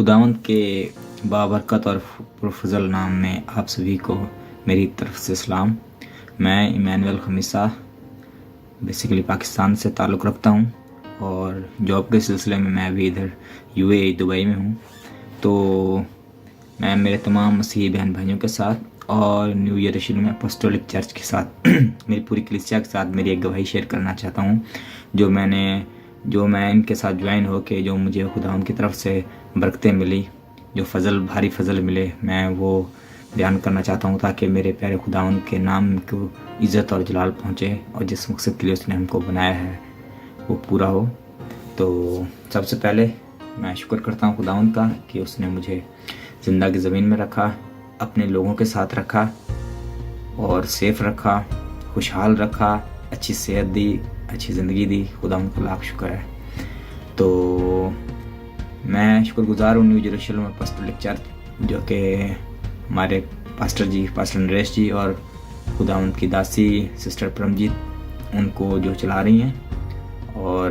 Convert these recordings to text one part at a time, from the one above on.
खुदावंद के बाबरकत और पुरफज़ल नाम में आप सभी को मेरी तरफ से सलाम। मैं इमानुएल खमीसा बेसिकली पाकिस्तान से ताल्लुक़ रखता हूँ और जॉब के सिलसिले में मैं अभी इधर यूएई दुबई में हूँ। तो मैं मेरे तमाम मसीही बहन भाइयों के साथ और न्यू यरूशलेम अपोस्टोलिक चर्च के साथ मेरी पूरी कलीसिया के साथ मेरी एक गवाही शेयर करना चाहता हूँ जो मैं इनके साथ ज्वाइन हो के जो मुझे खुदावंद की तरफ से बरकतें मिली, जो भारी फजल मिले, मैं वो बयान करना चाहता हूँ ताकि मेरे प्यारे खुदावंद के नाम को इज़्ज़त और जलाल पहुँचे और जिस मकसद के लिए उसने हमको बनाया है वो पूरा हो। तो सबसे पहले मैं शुक्र करता हूँ खुदावंद का कि उसने मुझे ज़िंदा की ज़मीन में रखा, अपने लोगों के साथ रखा और सेफ रखा, खुशहाल रखा, अच्छी सेहत दी, अच्छी ज़िंदगी दी। खुदावंद का लाख शुक्र है। तो मैं शुक्रगुजार हूँ न्यू यरूशलेम अपोस्टोलिक चर्च जो कि हमारे पास्टर नरेश जी और खुदावंद की दासी सिस्टर परमजीत उनको जो चला रही हैं, और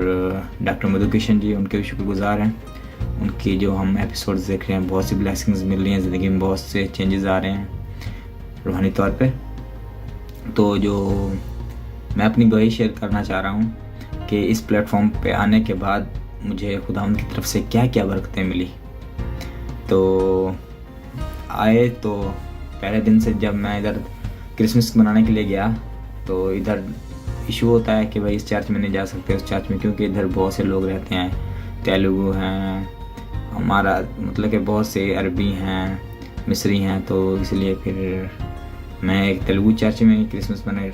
डॉक्टर मधु किशन जी उनके भी शुक्रगुजार हैं। उनकी जो हम एपिसोड्स देख रहे हैं, बहुत सी ब्लेसिंग्स मिल रही हैं, ज़िंदगी में बहुत से चेंजेस आ रहे हैं रूहानी तौर पे। तो जो मैं अपनी गवाही शेयर करना चाह रहा हूँ कि इस प्लेटफॉर्म पे आने के बाद मुझे खुदावंद की तरफ से क्या क्या बरकतें मिली। तो आए तो पहले दिन से जब मैं इधर क्रिसमस मनाने के लिए गया तो इधर इशू होता है कि भाई इस चर्च में नहीं जा सकते उस चर्च में, क्योंकि इधर बहुत से लोग रहते हैं, तेलुगु हैं, हमारा मतलब कि बहुत से अरबी हैं, मिस्री हैं। तो इसलिए फिर मैं एक तेलुगु चर्च में क्रिसमस मैंने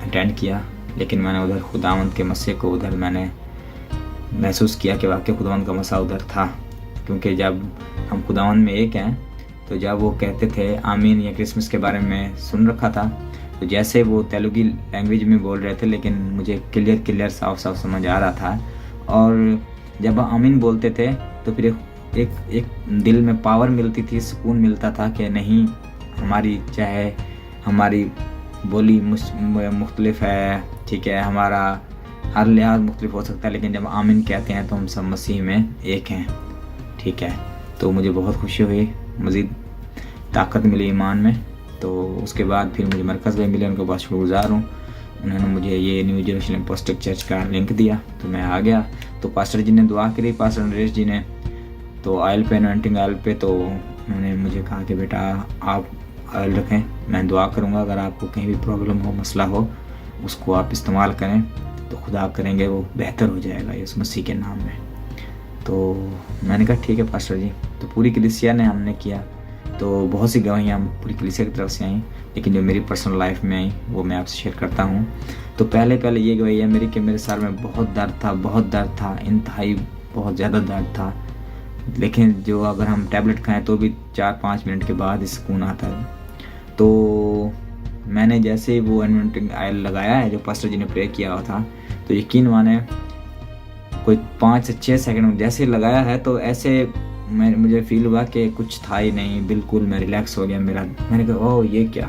अटेंड किया, लेकिन मैंने उधर खुदावंद के मस्से को उधर मैंने महसूस किया कि वाकई खुदावंद का मसा उधर था। क्योंकि जब हम खुदावंद में एक हैं तो जब वो कहते थे आमीन या क्रिसमस के बारे में सुन रखा था, तो जैसे वो तेलुगु लैंग्वेज में बोल रहे थे लेकिन मुझे क्लियर साफ समझ आ रहा था। और जब आमीन बोलते थे तो फिर एक दिल में पावर मिलती थी, सुकून मिलता था कि नहीं, चाहे हमारी बोली मुख्तलिफ है, ठीक है, हमारा हर लिहाज मुख्तलिफ हो सकता है, लेकिन जब आमीन कहते हैं तो हम सब मसीह में एक हैं, ठीक है। तो मुझे बहुत खुशी हुई, मज़ीद ताकत मिली ईमान में। तो उसके बाद फिर मुझे मरकज़ में मिले, उनके पास शुक्रगुजार हूँ। उन्होंने मुझे ये न्यू यरूशलेम अपोस्टोलिक चर्च का लिंक दिया तो मैं आ गया। तो पास्टर जी ने दुआ करी, पास्टर नरेश जी ने, तो ऑयल पे, एनॉइंटिंग ऑयल पे, तो उन्होंने मुझे कहा कि बेटा आप ऑयल रखें, मैं दुआ करूँगा, अगर आपको कहीं भी प्रॉब्लम हो, मसला हो, उसको आप इस्तेमाल करें तो खुदा करेंगे वो बेहतर हो जाएगा यीशु मसीह के नाम में। तो मैंने कहा ठीक है पास्टर जी। तो पूरी कलीसिया ने हमने किया। तो बहुत सी गवाहियाँ पूरी कलीसिया की तरफ से आई, लेकिन जो मेरी पर्सनल लाइफ में आई वो मैं आपसे शेयर करता हूँ। तो पहले ये गवाही है मेरी कि मेरे सर में बहुत दर्द था, इंतहाई बहुत ज़्यादा दर्द था, लेकिन जो अगर हम टैबलेट खाएं तो भी 4-5 मिनट के बाद ही सुकून आता है। तो मैंने जैसे ही वो एनॉइंटिंग ऑयल लगाया है जो पास्टर जी ने प्रे किया हुआ था, तो यकीन माने कोई 5 से 6 सेकंड जैसे लगाया है तो ऐसे मुझे फील हुआ कि कुछ था ही नहीं, बिल्कुल मैं रिलैक्स हो गया। मैंने कहा ओह ये क्या,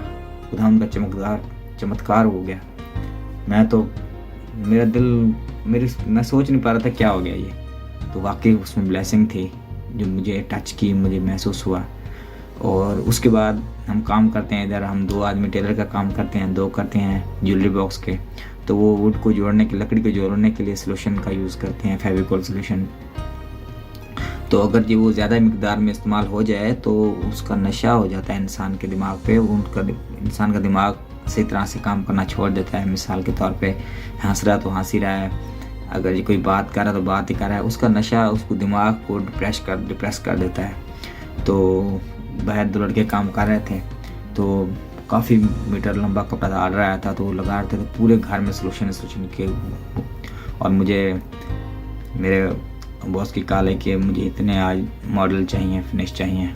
खुदावंद का चमत्कार हो गया। मेरा दिल मैं सोच नहीं पा रहा था क्या हो गया ये। तो वाकई उसमें ब्लेसिंग थी जो मुझे टच की, मुझे महसूस हुआ। और उसके बाद हम काम करते हैं इधर, हम 2 आदमी टेलर का काम करते हैं, 2 करते हैं ज्वेलरी बॉक्स के। तो वो वुड को जोड़ने के, लकड़ी को जोड़ने के लिए सोल्यूशन का यूज़ करते हैं, फेविकोल सोल्यूशन। तो अगर जी वो ज़्यादा मिकदार में इस्तेमाल हो जाए तो उसका नशा हो जाता है इंसान के दिमाग पे, इंसान का दिमाग सही तरह से काम करना छोड़ देता है। मिसाल के तौर पे हंस रहा तो हंस ही रहा है, अगर ये कोई बात कर रहा तो बात ही कर रहा है, उसका नशा उसको दिमाग को डिप्रेस कर देता है। तो बाहर 2 लड़के काम कर रहे थे, तो काफ़ी मीटर लंबा कपड़ा डाल रहा था, तो वो लगा रहे थे, तो पूरे घर में सोल्यूशन के। और मुझे मेरे बॉस की कॉल है कि मुझे इतने आज मॉडल चाहिए, फिनिश चाहिए,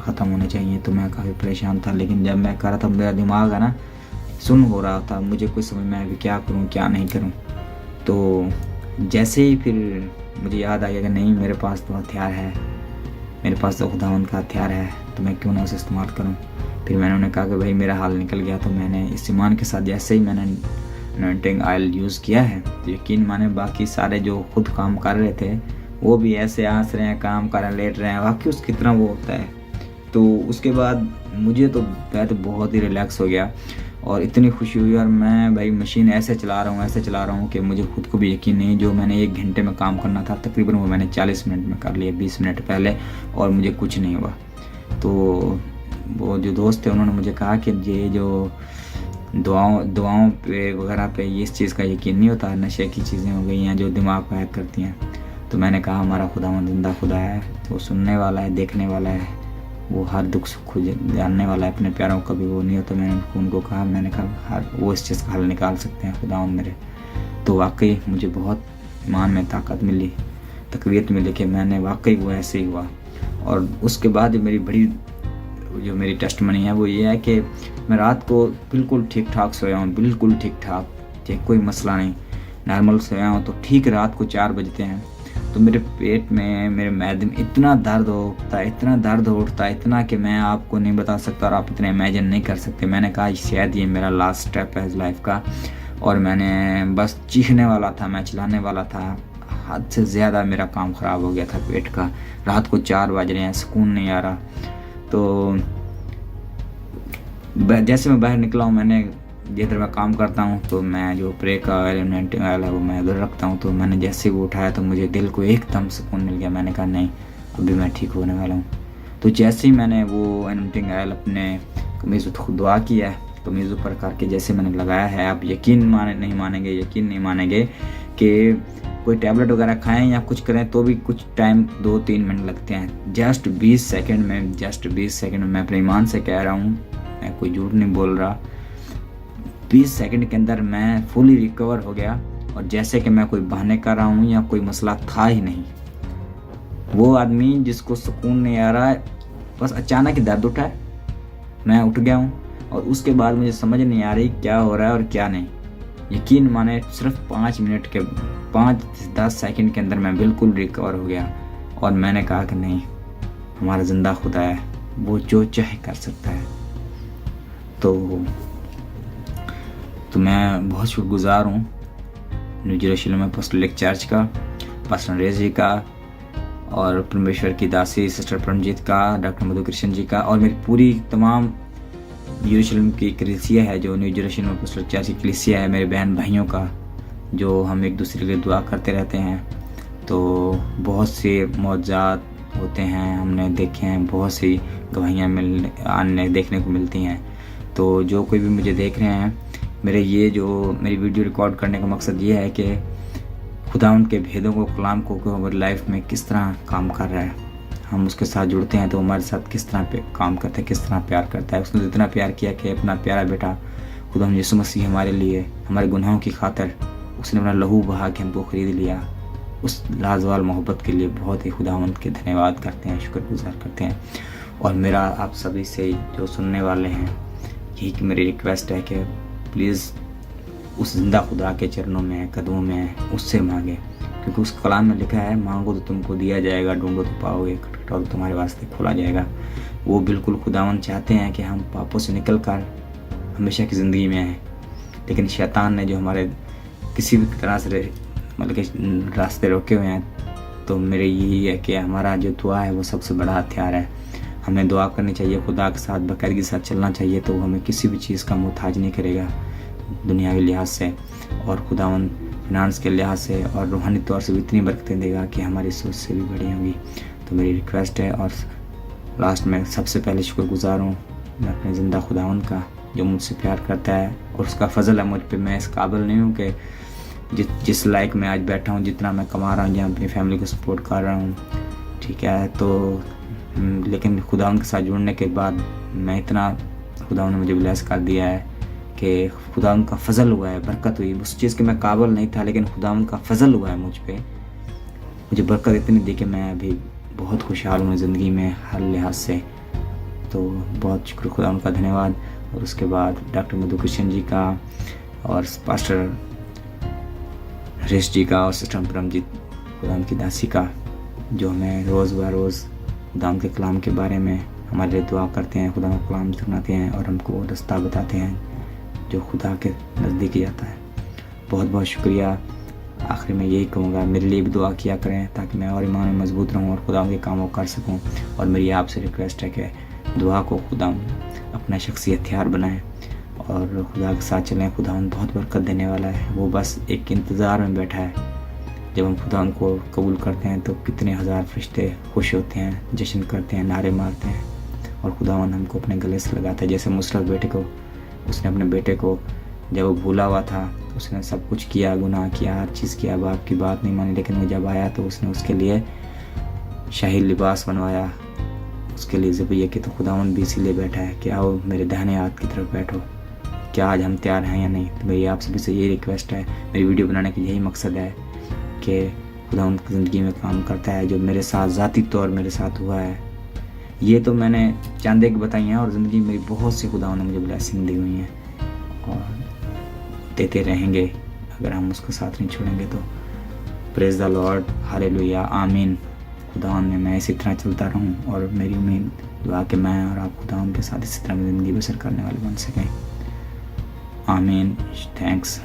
ख़त्म होने चाहिए। तो मैं काफ़ी परेशान था, लेकिन जब मैं कर रहा था मेरा दिमाग है ना सुन हो रहा था, मुझे कुछ समझ में आया कि क्या करूँ क्या नहीं करूँ। तो जैसे ही फिर मुझे याद आ गया कि नहीं, मेरे पास तो हथियार है, मेरे पास तो खुदावंद का हथियार है, तो मैं क्यों ना उसे इस्तेमाल करूं। फिर मैंने उन्हें कहा कि भाई मेरा हाल निकल गया। तो मैंने इस ईमान के साथ जैसे ही मैंने एनॉइंटिंग ऑयल यूज़ किया है, तो यकीन माने बाकी सारे जो खुद काम कर रहे थे वो भी ऐसे हंस रहे हैं, काम कर रहे हैं, लेट रहे हैं, वाकई उसकी तरह वो होता है। तो उसके बाद मैं तो बहुत ही रिलैक्स हो गया और इतनी खुशी हुई। और मैं भाई मशीन ऐसे चला रहा हूँ कि मुझे खुद को भी यकीन नहीं, जो मैंने 1 घंटे में काम करना था तकरीबन वो मैंने 40 मिनट में कर लिया, 20 मिनट पहले, और मुझे कुछ नहीं हुआ। तो वो जो दोस्त थे उन्होंने मुझे कहा कि ये जो दुआओं पे वगैरह पे ये इस चीज़ का यकीन नहीं होता, नशे की चीज़ें हो गई हैं जो दिमाग को हैक करती हैं। तो मैंने कहा हमारा खुदावंद जिंदा खुदा है, वो सुनने वाला है, देखने वाला है, वो हर दुख सुख को जानने वाला है, अपने प्यारों का भी वो नहीं होता। मैंने उनको कहा, मैंने कहा हर वो इस चीज़ का हल निकाल सकते हैं खुदावंद मेरे। तो वाकई मुझे बहुत ईमान में ताकत मिली, तकवीत मिली कि मैंने वाकई वो ऐसे ही हुआ। और उसके बाद जो मेरी टेस्टमनी है वो ये है कि मैं रात को बिल्कुल ठीक ठाक सोया हूँ, बिल्कुल ठीक ठाक, कोई मसला नहीं, नॉर्मल सोया हूँ। तो ठीक रात को 4 बजते हैं तो मेरे पेट में, मेरे मैदे में इतना दर्द होता है, इतना कि मैं आपको नहीं बता सकता और आप इतना इमेजिन नहीं कर सकते। मैंने कहा शायद ये मेरा लास्ट स्टेप है इस लाइफ का, और मैंने बस चीखने वाला था, मैं चिल्लाने वाला था। हद से ज़्यादा मेरा काम ख़राब हो गया था पेट का। रात को 4 बज रहे हैं, सुकून नहीं आ रहा। तो जैसे मैं बाहर निकला हूँ, मैंने जिधर मैं काम करता हूँ तो मैं जो प्रे का एलिमेंटिंग ऑयल है वो मैं उधर रखता हूँ। तो मैंने जैसे वो उठाया तो मुझे दिल को एकदम सुकून मिल गया। मैंने कहा नहीं, अभी मैं ठीक होने वाला हूँ। तो जैसे ही मैंने वो एलिमेंटिंग ऑयल अपने कमीज़ पर दुआ किया है, कमीज़ ऊपर करके जैसे मैंने लगाया है, आप यकीन नहीं मानेंगे कि कोई टैबलेट वगैरह खाएं या कुछ करें तो भी कुछ टाइम 2-3 मिनट लगते हैं। जस्ट 20 सेकंड में मैं अपने ईमान से कह रहा हूँ, मैं कोई झूठ नहीं बोल रहा, 20 सेकंड के अंदर मैं फुली रिकवर हो गया। और जैसे कि मैं कोई बहाने कर रहा हूँ या कोई मसला था ही नहीं। वो आदमी जिसको सुकून नहीं आ रहा है, बस अचानक ही दर्द उठा है, मैं उठ गया हूँ, और उसके बाद मुझे समझ नहीं आ रही क्या हो रहा है और क्या नहीं। यकीन माने सिर्फ 5-10 सेकंड के अंदर मैं बिल्कुल रिकवर हो गया। और मैंने कहा कि नहीं, हमारा जिंदा खुदा है, वो जो चाहे कर सकता है। तो मैं बहुत शुक्रगुजार हूँ न्यू जेरूशलम अपोस्टलिक चर्च का, पास्टर नरेश जी का, और परमेश्वर की दासी सिस्टर परमजीत का, डॉक्टर मधु कृष्ण जी का, और मेरी पूरी तमाम जेरूशलम की कलीसिया है, जो न्यू जेरूशलम अपोस्टलिक चर्च की कलीसिया है, मेरे बहन भाइयों का, जो हम एक दूसरे के लिए दुआ करते रहते हैं। तो बहुत से मौजात होते हैं, हमने देखे हैं, बहुत सी गवाहियाँ देखने को मिलती हैं। तो जो कोई भी मुझे देख रहे हैं, मेरी वीडियो रिकॉर्ड करने का मकसद ये है कि खुदावंद के भेदों को, कलाम को हमारी लाइफ में किस तरह काम कर रहा है, हम उसके साथ जुड़ते हैं तो हमारे साथ किस तरह पे काम करता है, किस तरह प्यार करता है। उसने इतना प्यार किया कि अपना प्यारा बेटा खुदावंद यीशु मसीह हमारे लिए, हमारे गुनाहों की खातिर उसने अपना लहू बहा के हमको खरीद लिया। उस लाजवाब मोहब्बत के लिए बहुत ही खुदावंद के धन्यवाद करते हैं, शुक्रगुजार करते हैं। और मेरा आप सभी से जो सुनने वाले हैं, यही कि मेरी रिक्वेस्ट है कि प्लीज़ उस जिंदा खुदा के चरणों में, कदमों में उससे मांगे, क्योंकि उस कलाम में लिखा है, मांगो तो तुमको दिया जाएगा, ढूंढो तो पाओगे, खटखटाओ तो तुम्हारे वास्ते खोला जाएगा। वो बिल्कुल खुदावंद चाहते हैं कि हम पापों से निकल कर हमेशा की ज़िंदगी में आए। लेकिन शैतान ने जो हमारे किसी भी तरह से मतलब कि रास्ते रोके हुए हैं, तो मेरे यही है कि हमारा जो दुआ है वो सबसे बड़ा हथियार है। हमें दुआ करनी चाहिए, खुदा के साथ बाकायदगी के साथ चलना चाहिए, तो हमें किसी भी चीज़ का मोहताज नहीं करेगा दुनियावी लिहाज से, और खुदावंद फिनांस के लिहाज से और रूहानी तौर से भी इतनी बरकतें देगा कि हमारी सोच से भी बड़ी होंगी। तो मेरी रिक्वेस्ट है। और लास्ट में सबसे पहले शुक्रगुजार हूँ मैं अपने ज़िंदा खुदावंद का, जो मुझसे प्यार करता है, और उसका फजल है मुझ पर। मैं इस काबिल नहीं हूँ कि जिस लायक मैं आज बैठा हूँ, जितना मैं कमा रहा हूँ या अपनी फैमिली को सपोर्ट कर रहा हूँ, ठीक है। तो लेकिन खुदावंद के साथ जुड़ने के बाद मैं इतना, खुदावंद ने मुझे ब्लेस कर दिया है कि खुदावंद का फजल हुआ है, बरकत हुई। उस चीज़ के मैं काबिल नहीं था, लेकिन खुदावंद का फजल हुआ है मुझ पे, मुझे बरकत इतनी दी कि मैं अभी बहुत खुशहाल हूँ ज़िंदगी में हर लिहाज से। तो बहुत शुक्र खुदावंद का, धन्यवाद। और उसके बाद डॉक्टर मधु कृष्ण जी का, और पास्टर नरेश जी का, और सिस्टर परमजीत खुदावंद की दासी का, जो हमें रोज़ ब रोज़ खुदावंद के कलाम के बारे में हमारे लिए दुआ करते हैं, खुदा का कलाम सुनाते हैं और हमको रास्ता बताते हैं जो खुदा के नज़दीक जाता है। बहुत बहुत शुक्रिया। आखिर में यही कहूँगा, मेरे लिए भी दुआ किया करें ताकि मैं और ईमान में मजबूत रहूँ और खुदा के कामों कर सकूँ। और मेरी आपसे रिक्वेस्ट है कि दुआ को खुदा अपना शख्सी हथियार बनाएं और खुदा के साथ चलें। खुदा बहुत बरकत देने वाला है। वो बस एक इंतज़ार में बैठा है। जब हम खुदा को कबूल करते हैं तो कितने हज़ार फरिश्ते खुश होते हैं, जश्न करते हैं, नारे मारते हैं और खुदा हमको अपने गले से लगाता है। जैसे मुसरत बेटे को, उसने अपने बेटे को जब वो भूला हुआ था, उसने सब कुछ किया, गुनाह किया, हर चीज़ किया, बाप की बात नहीं मानी, लेकिन वो जब आया तो उसने उसके लिए शाही लिबास बनवाया, उसके लिए ज़िबैया की। तो खुदावन भी इसीलिए बैठा है कि आओ मेरे दाहिने हाथ की तरफ बैठो। क्या आज हम तैयार हैं या नहीं? तो मेरी आप सभी से यही रिक्वेस्ट है। मेरी वीडियो बनाने का यही मकसद है कि खुदा उनकी ज़िंदगी में काम करता है, जो मेरे साथ ज़ाती तौर मेरे साथ हुआ है। ये तो मैंने चंद एक बताई हैं और ज़िंदगी मेरी बहुत सी खुदा ने मुझे ब्लेसिंग दी हुई हैं और देते रहेंगे अगर हम उसका साथ नहीं छोड़ेंगे तो। प्रेज द लॉर्ड, हालेलुया, आमीन। खुदा में मैं इसी तरह चलता रहूं और मेरी उम्मीद दुआ कि मैं और आप खुदा के साथ इसी तरह ज़िंदगी बसर करने वाले बन सकें। आमीन। थैंक्स।